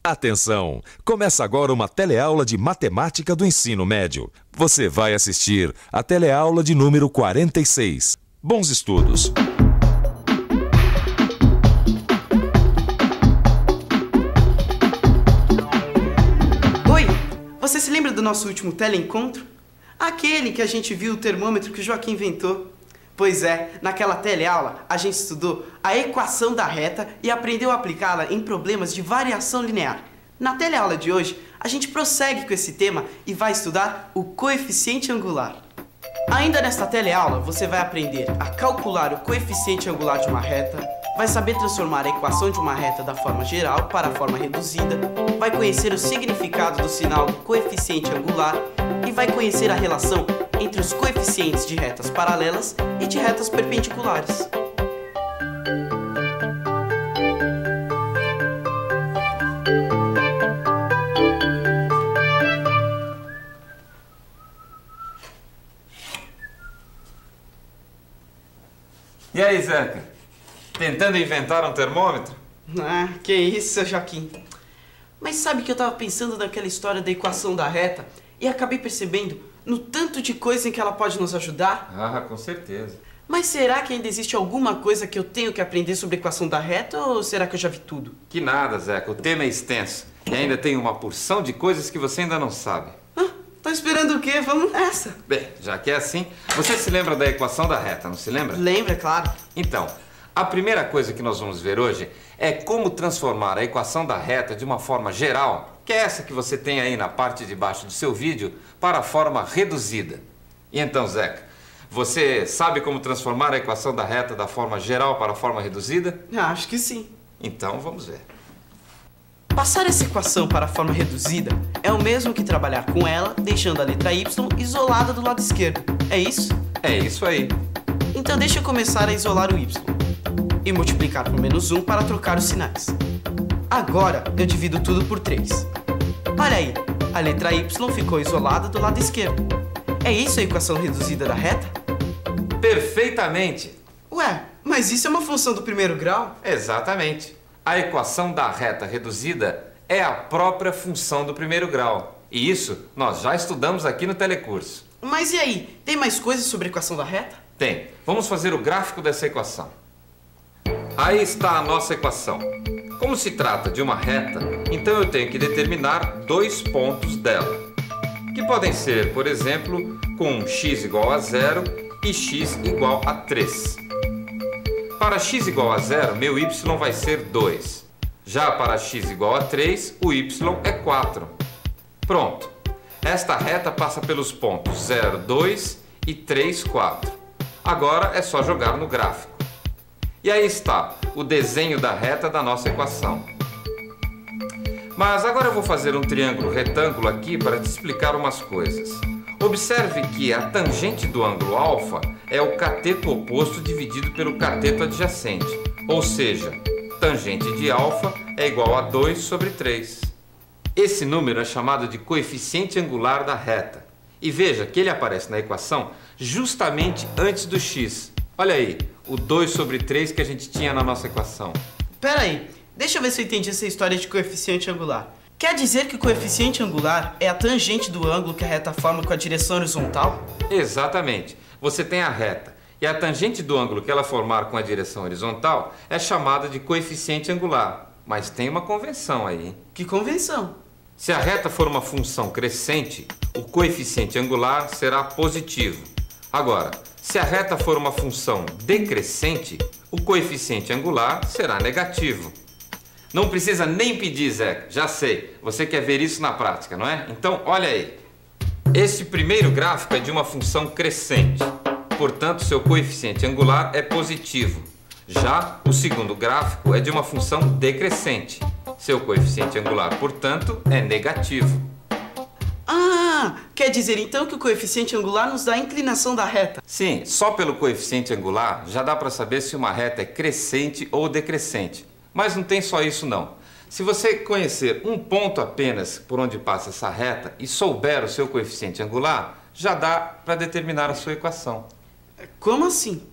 Atenção! Começa agora uma teleaula de matemática do ensino médio. Você vai assistir a teleaula de número 46. Bons estudos! Oi! Você se lembra do nosso último teleencontro? Aquele que a gente viu o termômetro que o Joaquim inventou. Pois é, naquela teleaula a gente estudou a equação da reta e aprendeu a aplicá-la em problemas de variação linear. Na teleaula de hoje, a gente prossegue com esse tema e vai estudar o coeficiente angular. Ainda nesta teleaula, você vai aprender a calcular o coeficiente angular de uma reta, vai saber transformar a equação de uma reta da forma geral para a forma reduzida, vai conhecer o significado do sinal do coeficiente angular e vai conhecer a relação entre os coeficientes de retas paralelas e de retas perpendiculares. E aí, Zeca? Tentando inventar um termômetro? Ah, que isso, seu Joaquim. Mas sabe que eu tava pensando naquela história da equação da reta e acabei percebendo no tanto de coisa em que ela pode nos ajudar? Ah, com certeza. Mas será que ainda existe alguma coisa que eu tenho que aprender sobre a equação da reta ou será que eu já vi tudo? Que nada, Zeca. O tema é extenso. E ainda tem uma porção de coisas que você ainda não sabe. Ah, tá esperando o quê? Vamos nessa. Bem, já que é assim, você se lembra da equação da reta, não se lembra? Lembra, claro. Então, a primeira coisa que nós vamos ver hoje é como transformar a equação da reta de uma forma geral, que é essa que você tem aí na parte de baixo do seu vídeo, para a forma reduzida. E então, Zeca, você sabe como transformar a equação da reta da forma geral para a forma reduzida? Acho que sim. Então, vamos ver. Passar essa equação para a forma reduzida é o mesmo que trabalhar com ela, deixando a letra y isolada do lado esquerdo. É isso? É isso aí. Então deixa eu começar a isolar o y e multiplicar por -1 para trocar os sinais. Agora eu divido tudo por 3. Olha aí, a letra y ficou isolada do lado esquerdo. É isso a equação reduzida da reta? Perfeitamente. Ué, mas isso é uma função do primeiro grau? Exatamente. A equação da reta reduzida é a própria função do primeiro grau. E isso nós já estudamos aqui no telecurso. Mas e aí, tem mais coisas sobre a equação da reta? Tem. Vamos fazer o gráfico dessa equação. Aí está a nossa equação. Como se trata de uma reta, então eu tenho que determinar 2 pontos dela, que podem ser, por exemplo, com x igual a 0 e x igual a 3. Para x igual a 0, meu y vai ser 2. Já para x igual a 3, o y é 4. Pronto. Esta reta passa pelos pontos 0, 2 e 3, 4. Agora é só jogar no gráfico. E aí está o desenho da reta da nossa equação. Mas agora eu vou fazer um triângulo retângulo aqui para te explicar umas coisas. Observe que a tangente do ângulo alfa é o cateto oposto dividido pelo cateto adjacente. Ou seja, tangente de alfa é igual a 2 sobre 3. Esse número é chamado de coeficiente angular da reta. E veja que ele aparece na equação justamente antes do x. Olha aí, o 2 sobre 3 que a gente tinha na nossa equação. Pera aí, deixa eu ver se eu entendi essa história de coeficiente angular. Quer dizer que o coeficiente angular é a tangente do ângulo que a reta forma com a direção horizontal? Exatamente. Você tem a reta e a tangente do ângulo que ela formar com a direção horizontal é chamada de coeficiente angular. Mas tem uma convenção aí, hein? Que convenção? Se a reta for uma função crescente, o coeficiente angular será positivo. Agora, se a reta for uma função decrescente, o coeficiente angular será negativo. Não precisa nem pedir, Zeca. Já sei. Você quer ver isso na prática, não é? Então, olha aí. Este primeiro gráfico é de uma função crescente. Portanto, seu coeficiente angular é positivo. Já o segundo gráfico é de uma função decrescente. Seu coeficiente angular, portanto, é negativo. Ah, quer dizer então que o coeficiente angular nos dá a inclinação da reta? Sim, só pelo coeficiente angular já dá para saber se uma reta é crescente ou decrescente. Mas não tem só isso não. Se você conhecer um ponto apenas por onde passa essa reta e souber o seu coeficiente angular, já dá para determinar a sua equação. Como assim?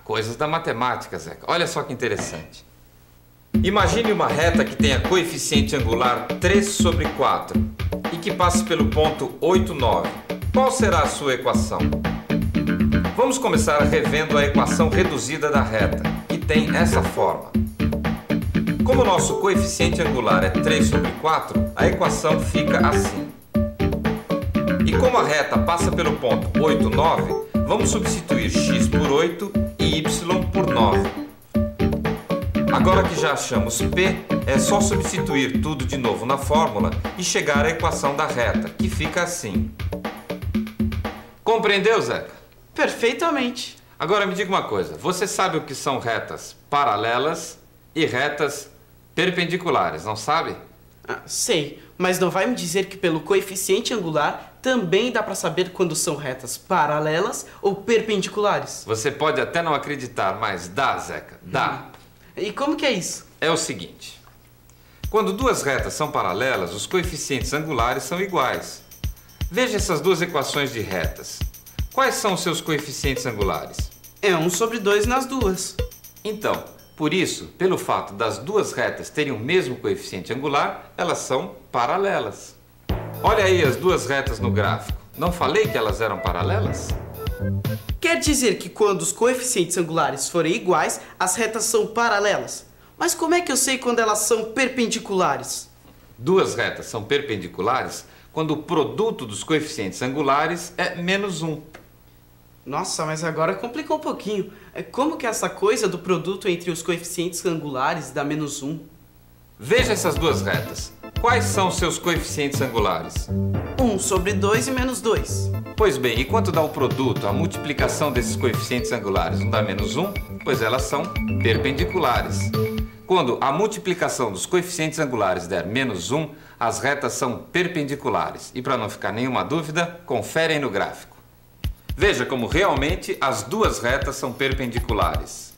Coisas da matemática, Zeca. Olha só que interessante. Imagine uma reta que tenha coeficiente angular 3 sobre 4 e que passe pelo ponto 8, 9. Qual será a sua equação? Vamos começar revendo a equação reduzida da reta, que tem essa forma. Como o nosso coeficiente angular é 3 sobre 4, a equação fica assim. E como a reta passa pelo ponto 8, 9, vamos substituir x por 8 e y por 9. Agora que já achamos P, é só substituir tudo de novo na fórmula e chegar à equação da reta, que fica assim. Compreendeu, Zeca? Perfeitamente. Agora me diga uma coisa, você sabe o que são retas paralelas e retas perpendiculares, não sabe? Sei, mas não vai me dizer que pelo coeficiente angular também dá para saber quando são retas paralelas ou perpendiculares? Você pode até não acreditar, mas dá, Zeca, dá. E como que é isso? É o seguinte, quando duas retas são paralelas, os coeficientes angulares são iguais. Veja essas duas equações de retas. Quais são os seus coeficientes angulares? É 1 sobre 2 nas duas. Então, por isso, pelo fato das duas retas terem o mesmo coeficiente angular, elas são paralelas. Olha aí as duas retas no gráfico. Não falei que elas eram paralelas? Quer dizer que quando os coeficientes angulares forem iguais, as retas são paralelas. Mas como é que eu sei quando elas são perpendiculares? Duas retas são perpendiculares quando o produto dos coeficientes angulares é menos 1. Nossa, mas agora complicou um pouquinho. Como que é essa coisa do produto entre os coeficientes angulares dá menos 1? Veja essas duas retas. Quais são os seus coeficientes angulares? 1 sobre 2 e menos 2. Pois bem, e quanto dá o produto, a multiplicação desses coeficientes angulares? Não dá menos 1? Pois elas são perpendiculares. Quando a multiplicação dos coeficientes angulares der menos 1, as retas são perpendiculares. E para não ficar nenhuma dúvida, conferem no gráfico. Veja como realmente as duas retas são perpendiculares.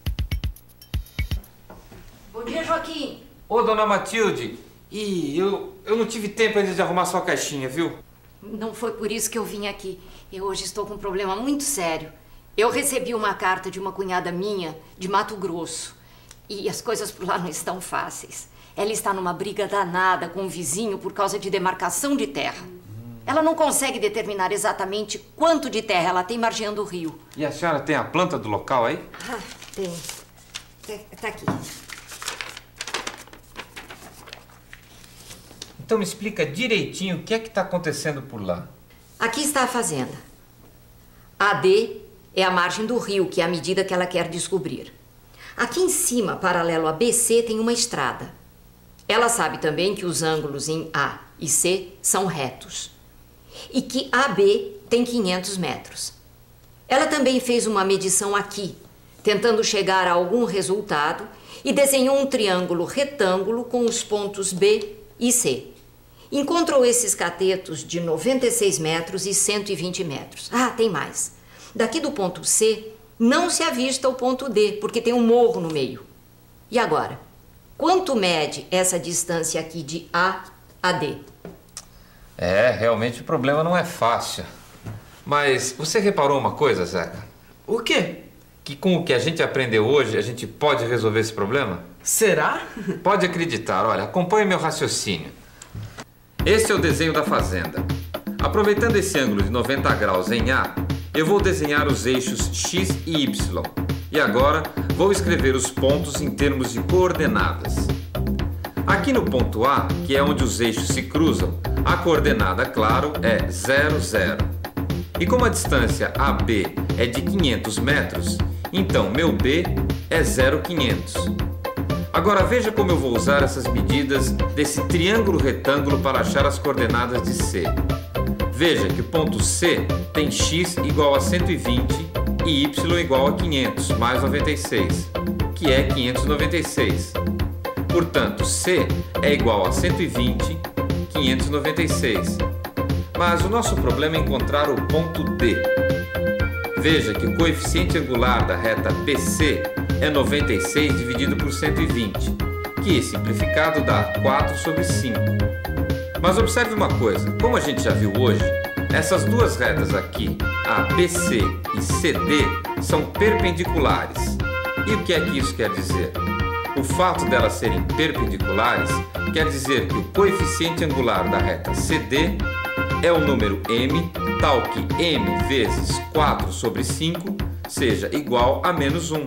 Bom dia, Joaquim. Ô, dona Matilde, eu não tive tempo ainda de arrumar sua caixinha, viu? Não foi por isso que eu vim aqui. Eu hoje estou com um problema muito sério. Eu recebi uma carta de uma cunhada minha de Mato Grosso. E as coisas por lá não estão fáceis. Ela está numa briga danada com o vizinho por causa de demarcação de terra. Ela não consegue determinar exatamente quanto de terra ela tem margeando o rio. E a senhora tem a planta do local aí? Tem. Tá aqui. Então me explica direitinho o que é que está acontecendo por lá. Aqui está a fazenda. AD é a margem do rio, que é a medida que ela quer descobrir. Aqui em cima, paralelo a BC, tem uma estrada. Ela sabe também que os ângulos em A e C são retos. E que AB tem 500 metros. Ela também fez uma medição aqui, tentando chegar a algum resultado, e desenhou um triângulo retângulo com os pontos B e C. Encontrou esses catetos de 96 metros e 120 metros. Tem mais. Daqui do ponto C, não se avista o ponto D, porque tem um morro no meio. E agora? Quanto mede essa distância aqui de A a D? Realmente o problema não é fácil. Mas você reparou uma coisa, Zeca? O quê? Que com o que a gente aprendeu hoje, a gente pode resolver esse problema? Será? Pode acreditar, olha, acompanhe meu raciocínio. Este é o desenho da fazenda. Aproveitando esse ângulo de 90 graus em A, eu vou desenhar os eixos X e Y. E agora vou escrever os pontos em termos de coordenadas. Aqui no ponto A, que é onde os eixos se cruzam, a coordenada, claro, é 0, 0. E como a distância AB é de 500 metros, então meu B é 0,500. Agora veja como eu vou usar essas medidas desse triângulo retângulo para achar as coordenadas de C. Veja que o ponto C tem x igual a 120 e y igual a 500 mais 96, que é 596. Portanto, C é igual a 120, 596. Mas o nosso problema é encontrar o ponto D. Veja que o coeficiente angular da reta BC é 96 dividido por 120, que simplificado dá 4 sobre 5. Mas observe uma coisa, como a gente já viu hoje, Essas duas retas aqui, a BC e CD, são perpendiculares. E o que é que isso quer dizer? O fato delas serem perpendiculares quer dizer que o coeficiente angular da reta CD é o número m, tal que m vezes 4 sobre 5 seja igual a menos 1.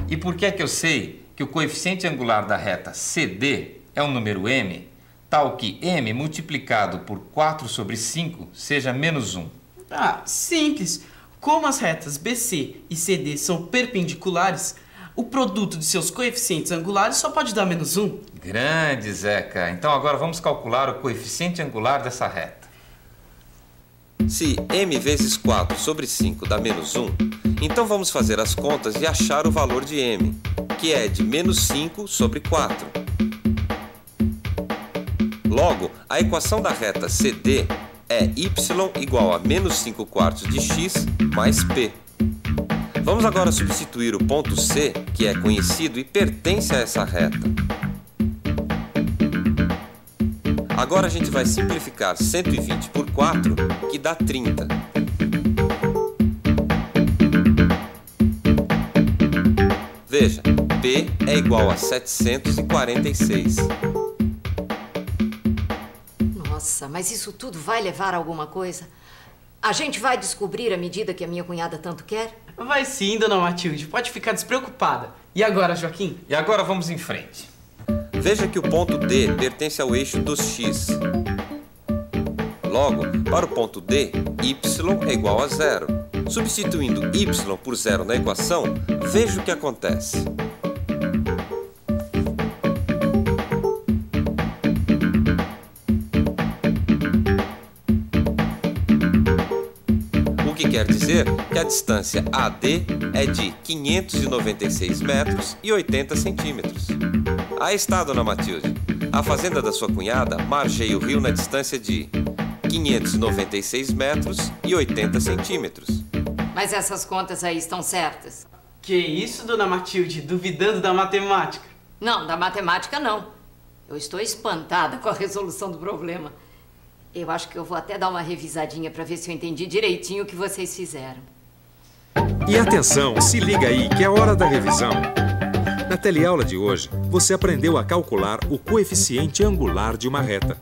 E por que é que eu sei que o coeficiente angular da reta CD é o número m, tal que m multiplicado por 4 sobre 5 seja menos 1? Ah, simples. Como as retas BC e CD são perpendiculares, o produto de seus coeficientes angulares só pode dar menos 1. Grande, Zeca! Então agora vamos calcular o coeficiente angular dessa reta. Se m vezes 4 sobre 5 dá menos 1, então vamos fazer as contas e achar o valor de m, que é de menos 5 sobre 4. Logo, a equação da reta CD é y igual a menos 5 quartos de x mais p. Vamos agora substituir o ponto C, que é conhecido e pertence a essa reta. Agora a gente vai simplificar 120 por 4, que dá 30. Veja, P é igual a 746. Nossa, mas isso tudo vai levar a alguma coisa? A gente vai descobrir à medida que a minha cunhada tanto quer? Vai sim, dona Matilde. Pode ficar despreocupada. E agora, Joaquim? E agora vamos em frente. Veja que o ponto D pertence ao eixo dos x. Logo, para o ponto D, y é igual a 0. Substituindo y por 0 na equação, veja o que acontece. O que quer dizer que a distância AD é de 596 metros e 80 centímetros. Aí está, dona Matilde. A fazenda da sua cunhada margeia o rio na distância de 596 metros e 80 centímetros. Mas essas contas aí estão certas? Que isso, dona Matilde? Duvidando da matemática? Não, da matemática não. Eu estou espantada com a resolução do problema. Eu acho que eu vou até dar uma revisadinha para ver se eu entendi direitinho o que vocês fizeram. E atenção, se liga aí que é hora da revisão. Na teleaula de hoje, você aprendeu a calcular o coeficiente angular de uma reta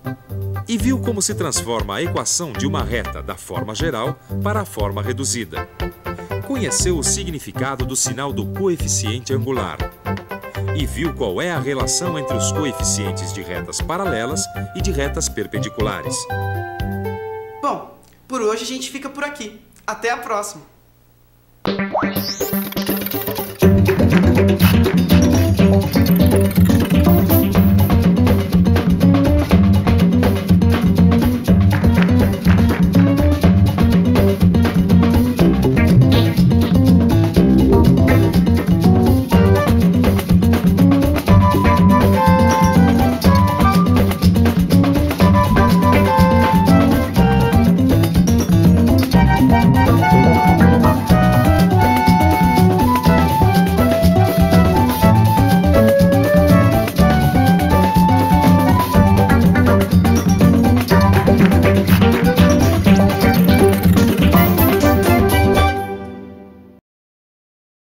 e viu como se transforma a equação de uma reta da forma geral para a forma reduzida. Conheceu o significado do sinal do coeficiente angular e viu qual é a relação entre os coeficientes de retas paralelas e de retas perpendiculares. Bom, por hoje a gente fica por aqui. Até a próxima! Thank you.